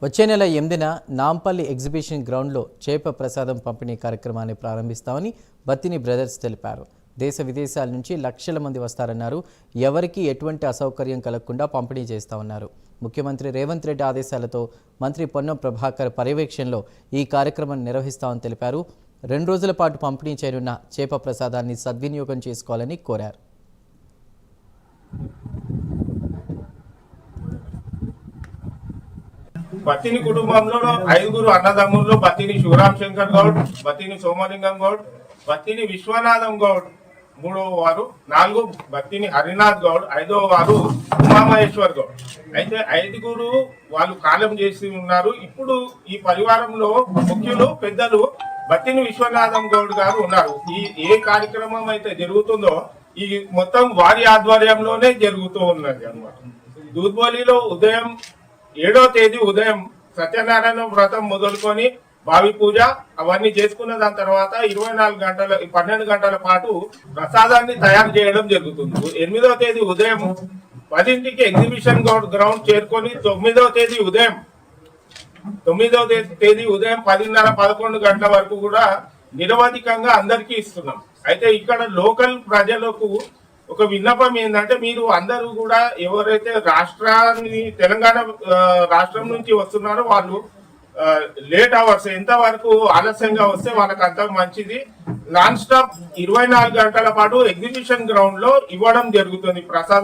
వచ్చే నెల 8న నాంపల్లి ఎగ్జిబిషన్ గ్రౌండ్లో చేప ప్రసాదం పంపిణీ కార్యక్రమాన్ని ప్రారంభిస్తామని బత్తిని బ్రదర్స్ తెలిపారు. దేశ విదేశాల నుంచి లక్షల మంది వస్తారన్నారు. ఎవరికి ఎటువంటి అసౌకర్యం కలగకుండా పంపిణీ చేస్తామన్నారు. ముఖ్యమంత్రి రేవంత్ రెడ్డి ఆదేశాలతో మంత్రి పొన్నం ప్రభాకర్ పర్యవేక్షణలో ఈ కార్యక్రమం నిర్వహిస్తామని తెలిపారు. 2 రోజుల పాటు పంపిణీ చేయనున్న చేప ప్రసాదాన్ని సద్వినియోగం చేసుకోవాలని కోరారు. బత్తిని కుటుంబంలో 5 అన్నదమ్ముల్లో బత్తిని శివరామ్ శంకర్ గౌడ్, బత్తిని సోమలింగం గౌడ్, బత్తిని విశ్వనాథం గౌడ్ 3వ వారు, 4 బత్తిని హరినాథ్ గౌడ్, 5వ వారు ఉమామహేశ్వర్ గౌడ్. అయితే 5 వాళ్ళు కాలం చేసి ఉన్నారు. ఇప్పుడు ఈ పరివారంలో ముఖ్యులు పెద్దలు బత్తిని విశ్వనాథం గౌడ్ గారు ఉన్నారు. ఏ కార్యక్రమం అయితే జరుగుతుందో ఈ మొత్తం వారి ఆధ్వర్యంలోనే జరుగుతూ ఉన్నది అన్నమాట. దూద్బోలిలో ఉదయం 7వ తేదీ ఉదయం సత్యనారాయణ వ్రతం మొదలుకొని భావి పూజ అవన్నీ చేసుకున్న దాని తర్వాత 12 గంటల పాటు ప్రసాదాన్ని తయారు చేయడం జరుగుతుంది. 8వ తేదీ ఉదయం 10ంటికి ఎగ్జిబిషన్ గ్రౌండ్ చేరుకొని 9వ తేదీ ఉదయం 10:30-11 గంటల వరకు కూడా నిరవధికంగా అందరికీ ఇస్తున్నాం. అయితే ఇక్కడ లోకల్ ప్రజలకు ఒక విన్నపం ఏంటంటే, మీరు అందరూ కూడా ఎవరైతే తెలంగాణ రాష్ట్రం నుంచి వస్తున్నారో వాళ్ళు లేట్ అవర్స్ ఎంత వరకు ఆలస్యంగా వస్తే వాళ్ళకి అంత మంచిది. నాన్ స్టాప్ 24 గంటల పాటు ఎగ్జిబిషన్ గ్రౌండ్ లో ఇవ్వడం జరుగుతుంది ప్రసాదం.